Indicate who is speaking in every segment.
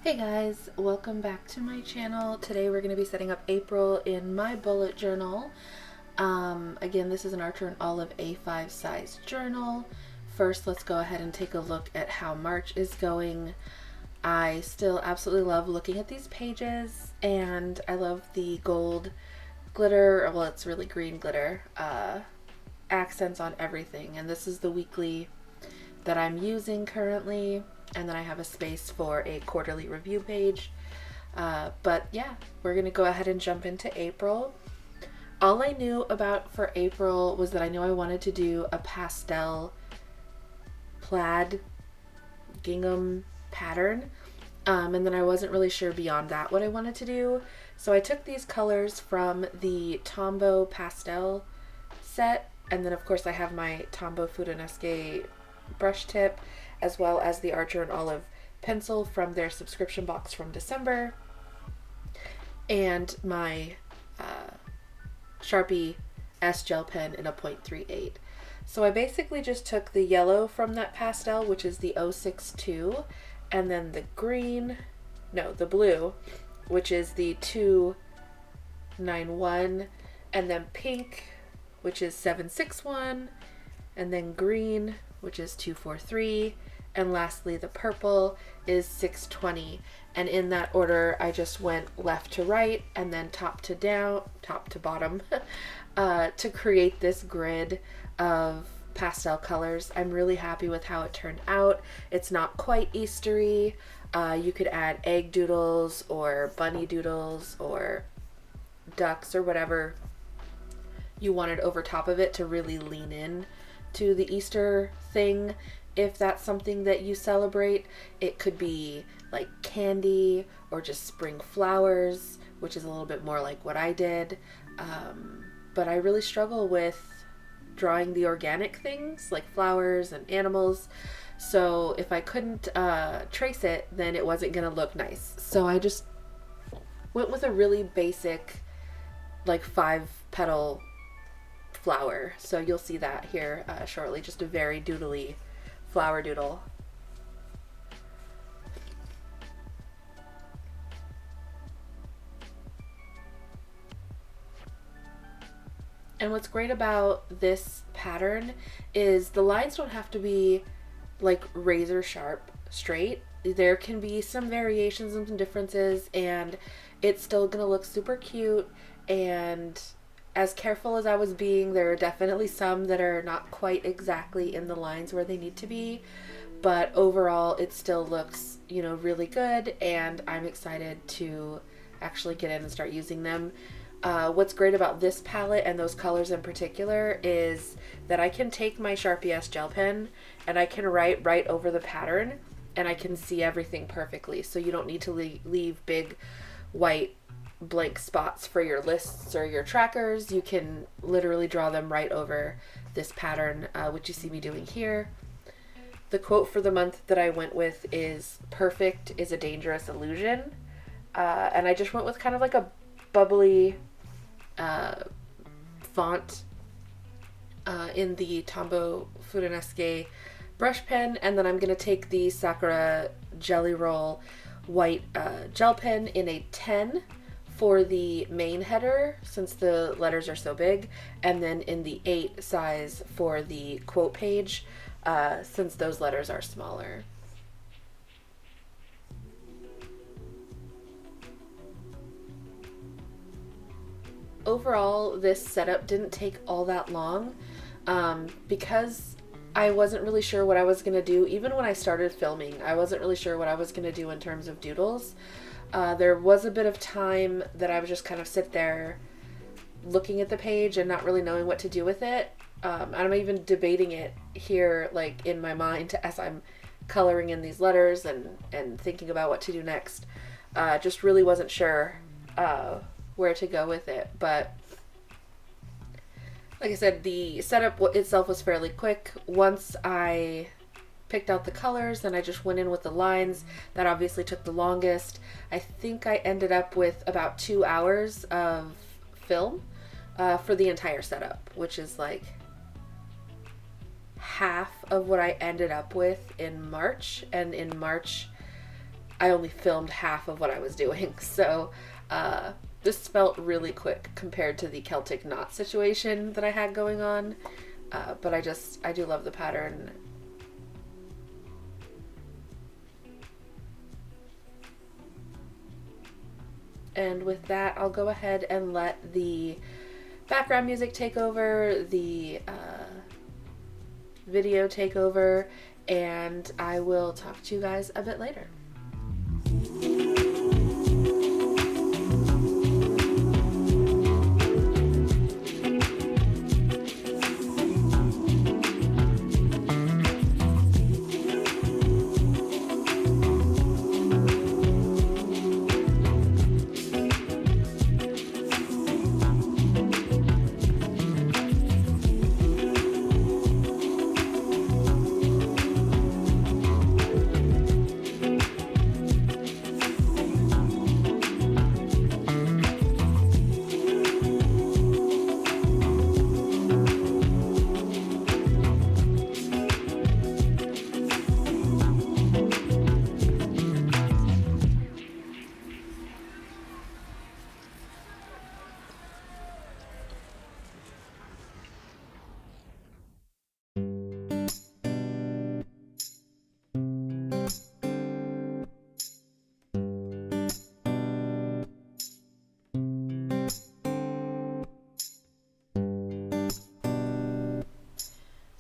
Speaker 1: Hey guys, welcome back to my channel. Today we're going to be setting up April in my bullet journal. Again, this is an Archer and Olive A5 size journal. First, let's go ahead and take a look at how March is going. I still absolutely love looking at these pages, and I love the gold glitter, well, it's really green glitter, accents on everything. And this is the weekly that I'm using currently, and then I have a space for a quarterly review page. But yeah, we're gonna go ahead and jump into April. All I knew about for April was that I knew I wanted to do a pastel plaid gingham pattern, and then I wasn't really sure beyond that what I wanted to do. So I took these colors from the Tombow pastel set, and then of course I have my Tombow Fudenosuke brush tip, as well as the Archer and Olive pencil from their subscription box from December, and my Sharpie S-Gel pen in a 0.38. So I basically just took the yellow from that pastel, which is the 062, and then the blue, which is the 291, and then pink, which is 761, and then green, which is 243, and lastly the purple is 620. And in that order I just went left to right and then top to bottom to create this grid of pastel colors. I'm really happy with how it turned out. It's not quite Eastery. You could add egg doodles or bunny doodles or ducks or whatever you wanted over top of it to really lean in to the Easter thing. If that's something that you celebrate, it could be like candy or just spring flowers, which is a little bit more like what I did. But I really struggle with drawing the organic things like flowers and animals. So if I couldn't trace it, then it wasn't gonna look nice. So I just went with a really basic, like 5-petal flower. So you'll see that here shortly, just a very doodly flower doodle. And what's great about this pattern is the lines don't have to be like razor sharp straight. There can be some variations and some differences, and it's still gonna look super cute. And as careful as I was being, there are definitely some that are not quite exactly in the lines where they need to be, but overall it still looks, really good, and I'm excited to actually get in and start using them. What's great about this palette and those colors in particular is that I can take my Sharpie S-Gel pen and I can write right over the pattern, and I can see everything perfectly, so you don't need to leave big white blank spots for your lists or your trackers. You can literally draw them right over this pattern, which you see me doing here. The quote for the month that I went with is "Perfect is a dangerous illusion," and I just went with kind of like a bubbly font in the Tombow Fudenosuke brush pen, and then I'm going to take the Sakura Gelly Roll white gel pen in a 10 for the main header, since the letters are so big, and then in the 8 size for the quote page, since those letters are smaller. Overall, this setup didn't take all that long, because I wasn't really sure what I was going to do. Even when I started filming, I wasn't really sure what I was going to do in terms of doodles. There was a bit of time that I would just kind of sit there looking at the page and not really knowing what to do with it. I'm even debating it here, like in my mind, as I'm coloring in these letters and thinking about what to do next. Just really wasn't sure where to go with it. But like I said, the setup itself was fairly quick. Once I picked out the colors, and I just went in with the lines. That obviously took the longest. I think I ended up with about 2 hours of film for the entire setup, which is like half of what I ended up with in March. And in March I only filmed half of what I was doing. So this felt really quick compared to the Celtic knot situation that I had going on. But I do love the pattern. And with that, I'll go ahead and let the background music take over, the video take over, and I will talk to you guys a bit later.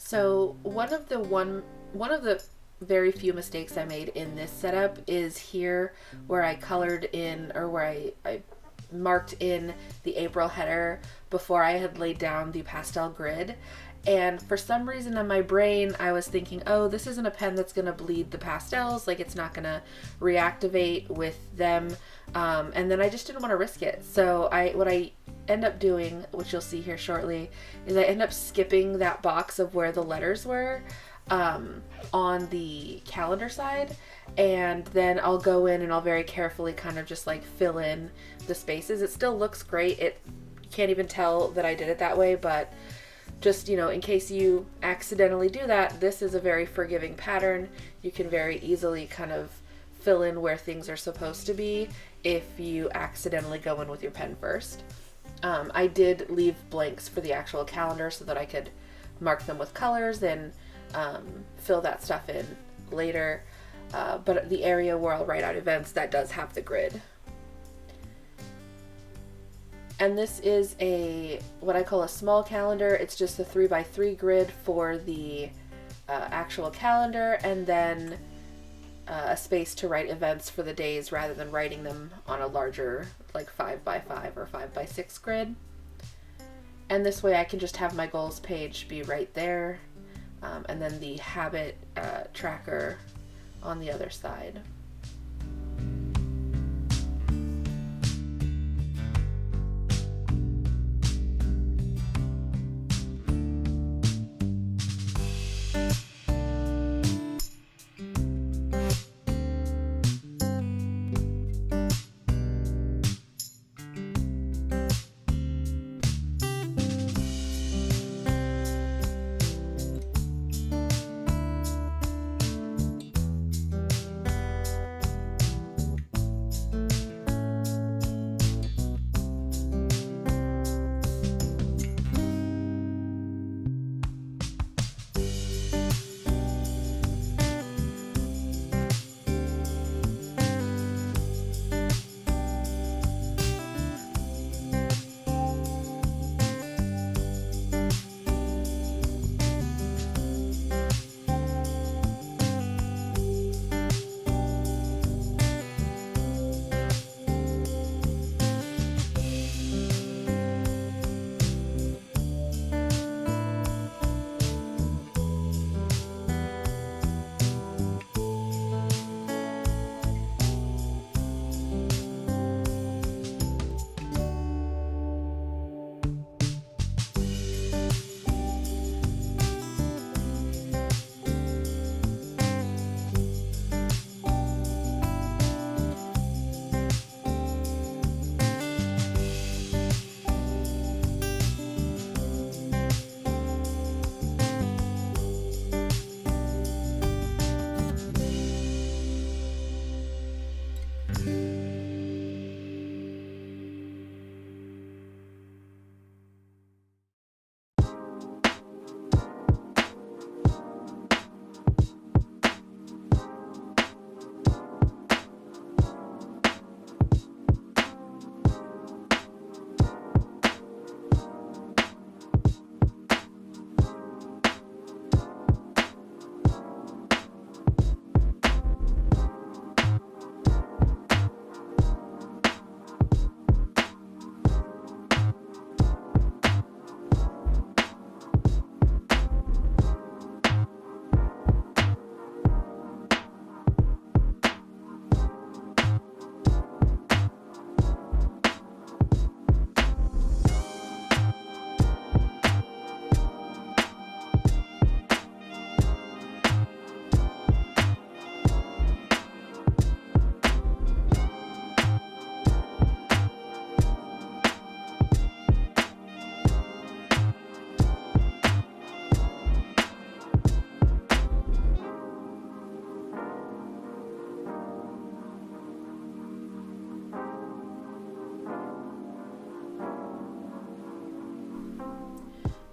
Speaker 1: So one of the very few mistakes I made in this setup is here where I colored in, or where I marked in the April header before I had laid down the pastel grid. And for some reason in my brain, I was thinking, oh, this isn't a pen that's going to bleed the pastels. Like, it's not going to reactivate with them. And then I just didn't want to risk it. So what I end up doing, which you'll see here shortly, is I end up skipping that box of where the letters were on the calendar side. And then I'll go in and I'll very carefully kind of just like fill in the spaces. It still looks great. You can't even tell that I did it that way, but just, in case you accidentally do that, this is a very forgiving pattern. You can very easily kind of fill in where things are supposed to be if you accidentally go in with your pen first. I did leave blanks for the actual calendar so that I could mark them with colors and fill that stuff in later. But the area where I'll write out events, that does have the grid. And this is what I call a small calendar. It's just a 3x3 grid for the actual calendar, and then a space to write events for the days rather than writing them on a larger, like 5x5 or 5x6 grid. And this way I can just have my goals page be right there, and then the habit tracker on the other side.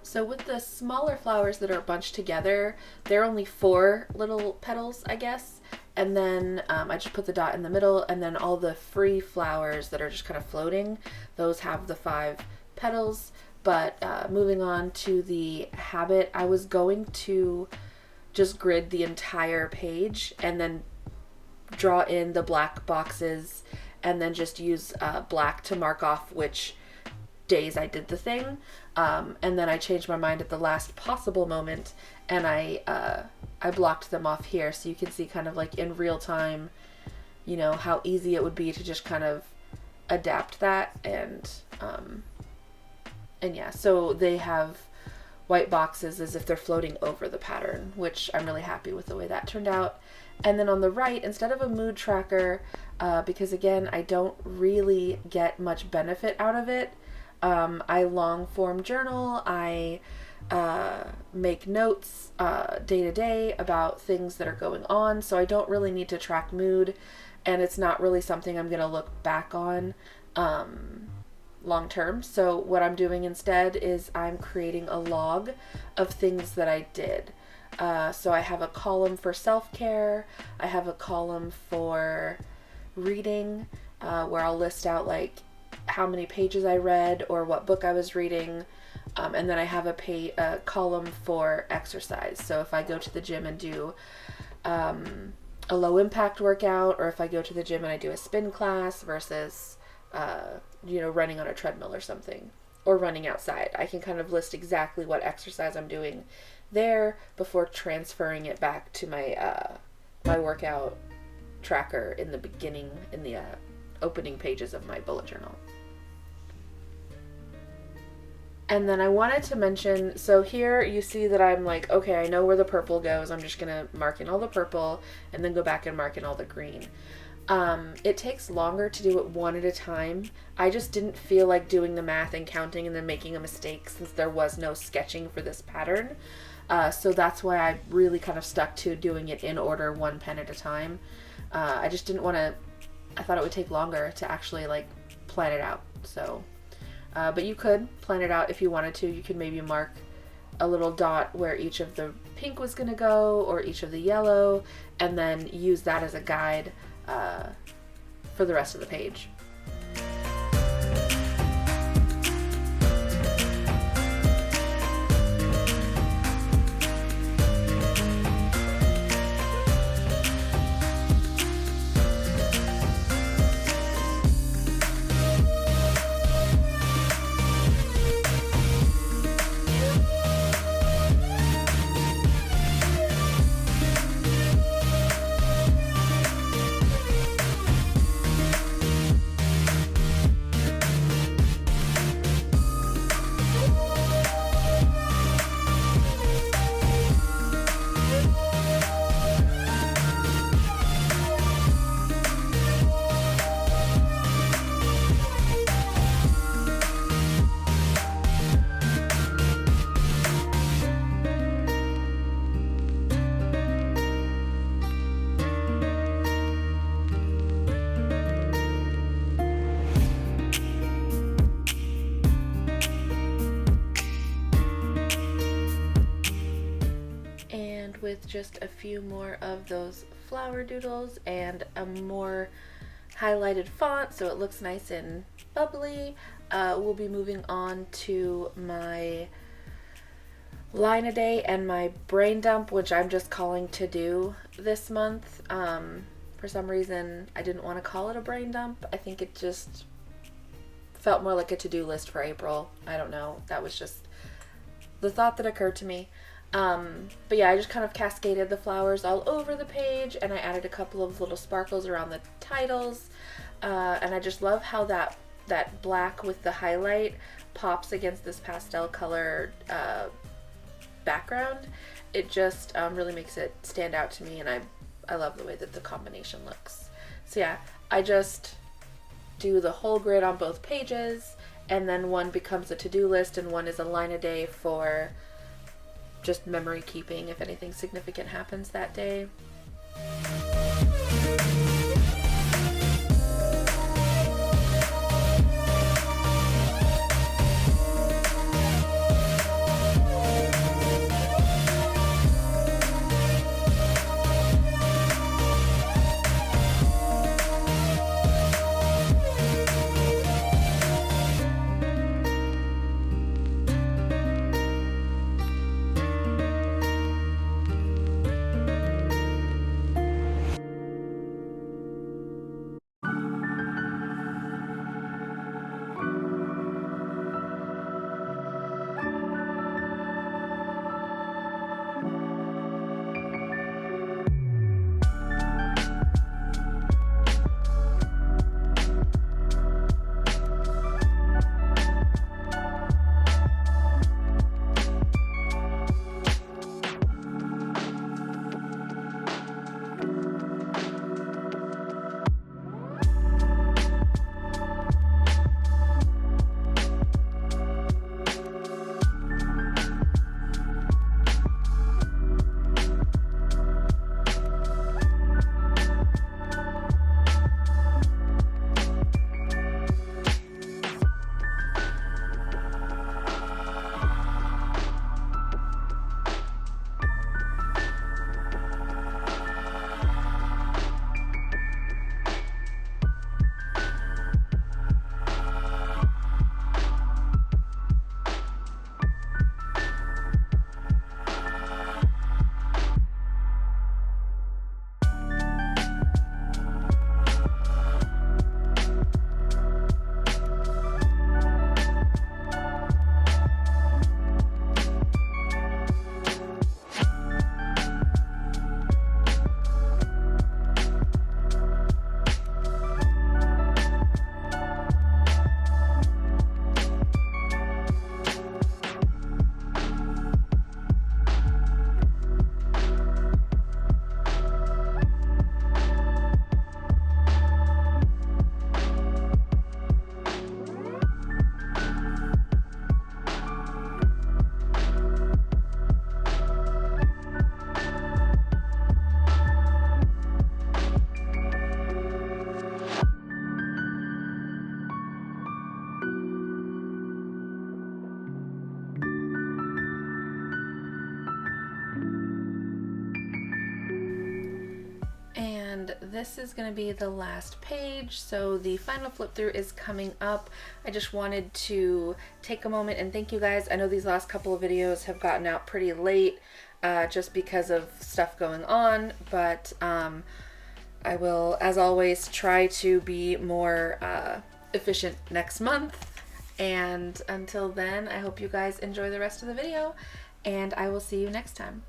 Speaker 1: So with the smaller flowers that are bunched together, they're only 4 little petals, I guess. And then I just put the dot in the middle, and then all the free flowers that are just kind of floating, those have the 5 petals. But moving on to the habit, I was going to just grid the entire page and then draw in the black boxes and then just use black to mark off which days I did the thing. And then I changed my mind at the last possible moment, and I blocked them off here so you can see kind of like in real time, you know, how easy it would be to just kind of adapt that. And yeah, so they have white boxes as if they're floating over the pattern, which I'm really happy with the way that turned out. And then on the right, instead of a mood tracker, because again, I don't really get much benefit out of it, I long form journal. I make notes day to day about things that are going on, so I don't really need to track mood, and it's not really something I'm going to look back on long term. So what I'm doing instead is I'm creating a log of things that I did. So I have a column for self-care, I have a column for reading, where I'll list out like how many pages I read or what book I was reading, and then I have a column for exercise. So if I go to the gym and do a low impact workout, or if I go to the gym and I do a spin class versus running on a treadmill or something, or running outside, I can kind of list exactly what exercise I'm doing there before transferring it back to my my workout tracker in the beginning, in the opening pages of my bullet journal. And then I wanted to mention, so here you see that I'm like, okay, I know where the purple goes. I'm just going to mark in all the purple and then go back and mark in all the green. It takes longer to do it one at a time. I just didn't feel like doing the math and counting and then making a mistake since there was no sketching for this pattern. So that's why I really kind of stuck to doing it in order, one pen at a time. I just didn't want to, I thought it would take longer to actually like plan it out. So, but you could plan it out if you wanted to. You could maybe mark a little dot where each of the pink was going to go, or each of the yellow, and then use that as a guide for the rest of the page. with just a few more of those flower doodles and a more highlighted font so it looks nice and bubbly. We'll be moving on to my line a day and my brain dump, which I'm just calling to do this month. For some reason I didn't want to call it a brain dump. I think it just felt more like a to-do list for April. I don't know, that was just the thought that occurred to me. But yeah, I just kind of cascaded the flowers all over the page, and I added a couple of little sparkles around the titles, and I just love how that black with the highlight pops against this pastel color background. It just really makes it stand out to me, and I love the way that the combination looks. So yeah, I just do the whole grid on both pages, and then one becomes a to-do list and one is a line a day for just memory keeping if anything significant happens that day. This is going to be the last page, so the final flip through is coming up. I just wanted to take a moment and thank you guys. I know these last couple of videos have gotten out pretty late just because of stuff going on, but I will, as always, try to be more efficient next month. And until then, I hope you guys enjoy the rest of the video, and I will see you next time.